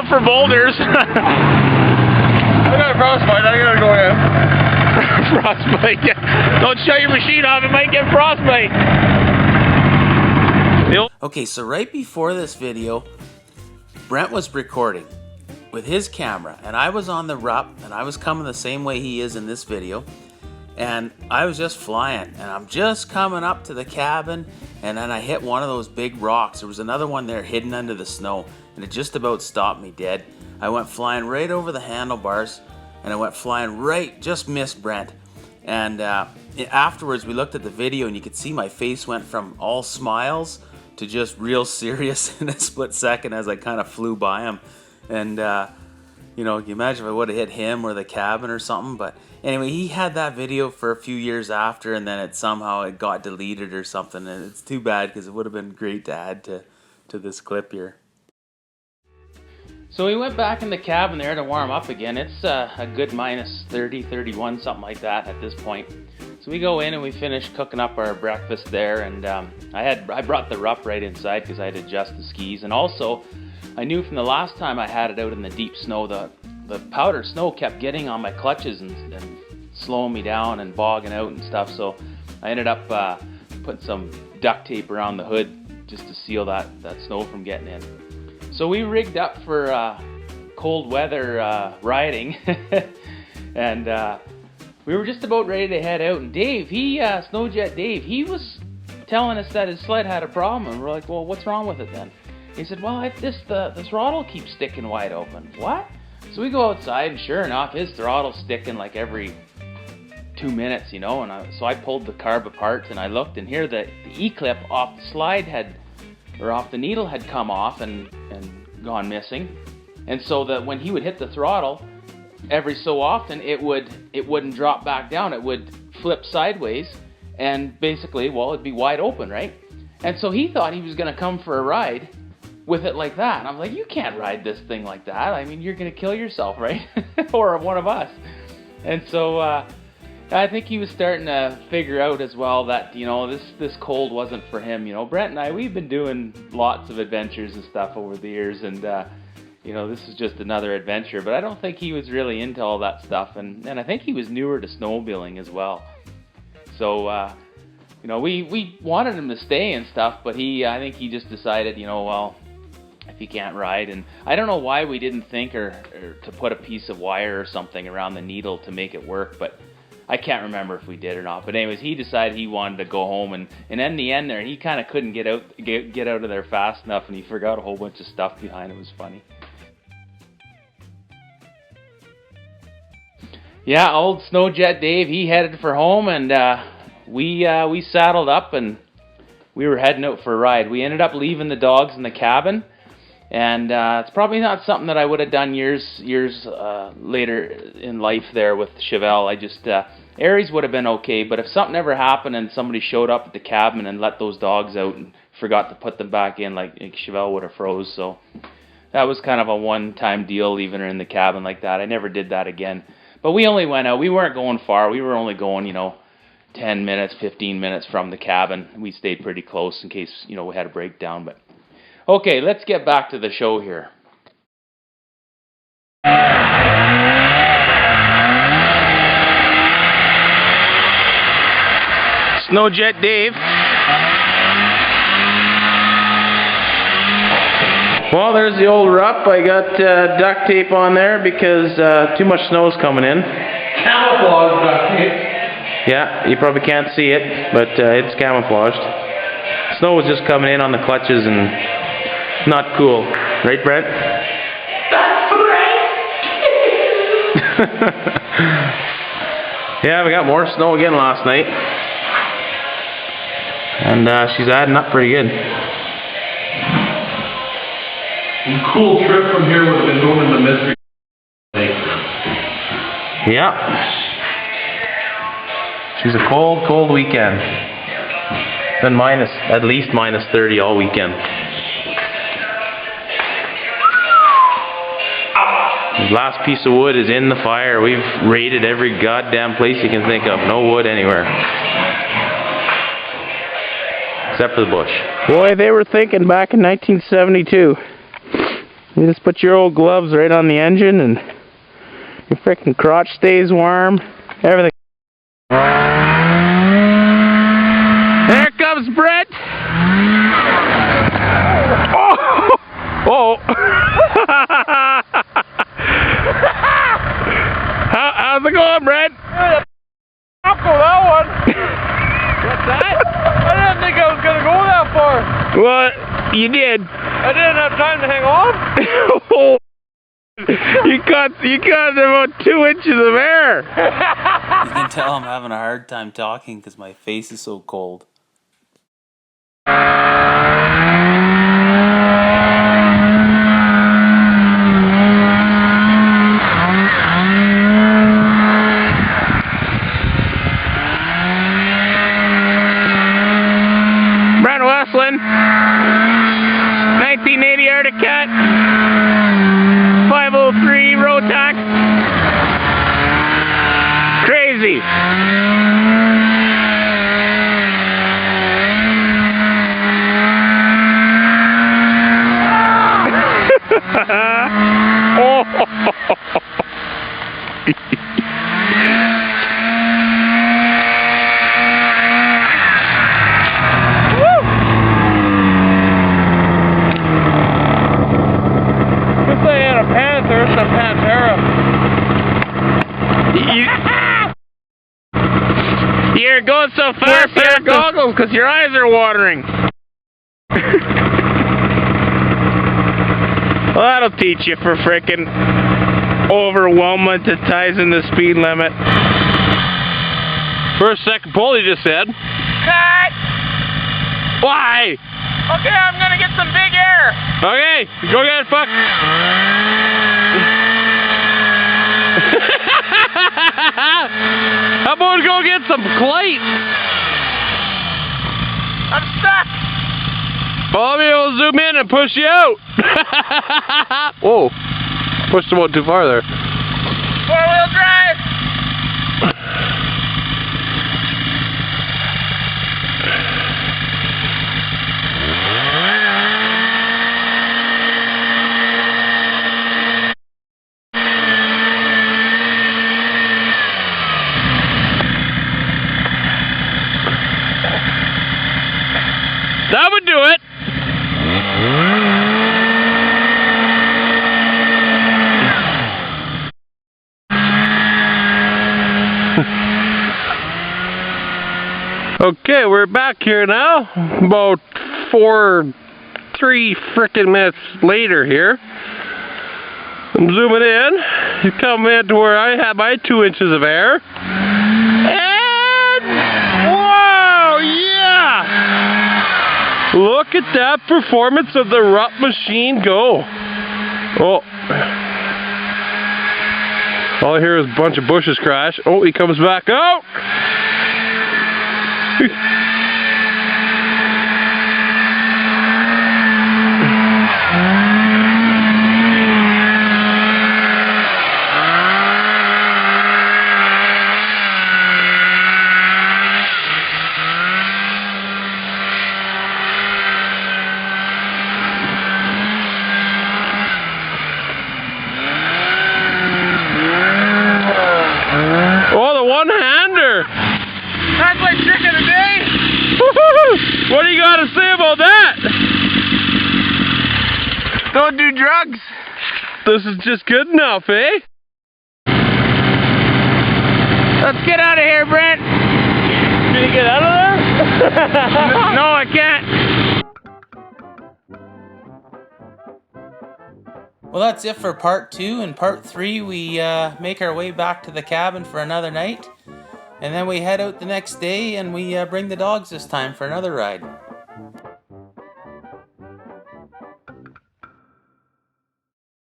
for boulders. I got a frostbite, I gotta go in. Frostbite, yeah. Don't shut your machine off, it might get frostbite. Okay, so right before this video, Brent was recording with his camera, and I was on the rup, and I was coming the same way he is in this video, and I was just flying, and I'm just coming up to the cabin, and then I hit one of those big rocks. There was another one there hidden under the snow, and it just about stopped me dead. I went flying right over the handlebars, and I went flying right, just missed Brent. And afterwards we looked at the video, and you could see my face went from all smiles to just real serious in a split second as I kind of flew by him. And you know, you imagine if I would have hit him or the cabin or something. But anyway, he had that video for a few years after, and then somehow it got deleted or something, and it's too bad because it would have been great to add to this clip here. So we went back in the cabin there to warm up again. It's a good minus 30, 31, something like that at this point. So we go in and we finish cooking up our breakfast there, and I brought the rup right inside because I had to adjust the skis, and also I knew from the last time I had it out in the deep snow, the powder snow kept getting on my clutches and slowing me down and bogging out and stuff. So I ended up putting some duct tape around the hood just to seal that snow from getting in. So we rigged up for cold weather riding, and we were just about ready to head out. And Dave, Snowjet Dave, he was telling us that his sled had a problem, and we're like, well, what's wrong with it then? He said, well, the throttle keeps sticking wide open. What? So we go outside, and sure enough, his throttle's sticking like every 2 minutes, you know. And so I pulled the carb apart, and I looked, and here the E-clip off the slide off the needle had come off and gone missing. And so that when he would hit the throttle, every so often it wouldn't drop back down. It would flip sideways, and basically, well, it'd be wide open, right? And so he thought he was going to come for a ride with it like that. And I'm like, you can't ride this thing like that. I mean, you're going to kill yourself, right? Or one of us. And so I think he was starting to figure out as well that, you know, this cold wasn't for him. You know, Brent and I, we've been doing lots of adventures and stuff over the years, and you know, this is just another adventure. But I don't think he was really into all that stuff, and I think he was newer to snowmobiling as well. So you know, we wanted him to stay and stuff, but I think he just decided, you know, well, if he can't ride. And I don't know why we didn't think or to put a piece of wire or something around the needle to make it work, but I can't remember if we did or not. But anyways, he decided he wanted to go home, and in the end there, he kind of couldn't get out of there fast enough, and he forgot a whole bunch of stuff behind. It was funny. Yeah, old Snowjet Dave, he headed for home, and we saddled up and we were heading out for a ride. We ended up leaving the dogs in the cabin, and it's probably not something that I would have done years later in life there with Chevelle. I just Aries would have been okay, but if something ever happened and somebody showed up at the cabin and let those dogs out and forgot to put them back in, like Chevelle would have froze. So that was kind of a one-time deal, leaving her in the cabin like that. I never did that again. But we only went out. We weren't going far. We were only going, you know, 10 minutes, 15 minutes from the cabin. We stayed pretty close in case, you know, we had a breakdown. But okay, let's get back to the show here. Snowjet Dave. Well, there's the old rup. I got duct tape on there because too much snow's coming in. Camouflage duct tape. Yeah, you probably can't see it, but it's camouflaged. Snow was just coming in on the clutches and not cool. Right, Brent? That's right. Yeah, we got more snow again last night. And she's adding up pretty good. Cool trip from here would have been going to the Mystery Lake. Yeah. She's a cold, cold weekend. Been at least minus 30 all weekend. The last piece of wood is in the fire. We've raided every goddamn place you can think of. No wood anywhere. Except for the bush. Boy, they were thinking back in 1972. You just put your old gloves right on the engine and your freaking crotch stays warm. Everything. There comes Brett! Oh! Oh! How's it going, Brett? Up for that one. What's that? I didn't think I was going to go that far. Well, you did. I didn't have time to hang on. You got about 2 inches of air. You can tell I'm having a hard time talking because my face is so cold. Brent Westland, 1980 Arctic Cat, 503 Rotax. Crazy. Oh. If they had a Panther, it's a Pantera. You're going so fast, you have goggles because your eyes are watering. Well, that'll teach you for frickin' overwhelmatizing the speed limit. First, second pull, you just said. Cut! Why? Okay, I'm gonna get some big air. Okay, go get it, fuck. How about we go get some plates? I'm stuck. I'll be able to zoom in and push you out. Whoa, pushed about too far there. 4-wheel drive. That would do it. Okay, we're back here now. About 3 frickin' minutes later here. I'm zooming in. You come in to where I have my 2 inches of air. And whoa, yeah! Look at that performance of the Rupp machine go. Oh. All I hear is a bunch of bushes crash. Oh, he comes back out. Oh, the one-hander! That's my trick of the day. What do you got to say about that? Don't do drugs. This is just good enough, eh? Let's get out of here, Brent. Can you get out of there? No, I can't. Well, that's it for part 2. In part 3, we make our way back to the cabin for another night. And then we head out the next day and we bring the dogs this time for another ride.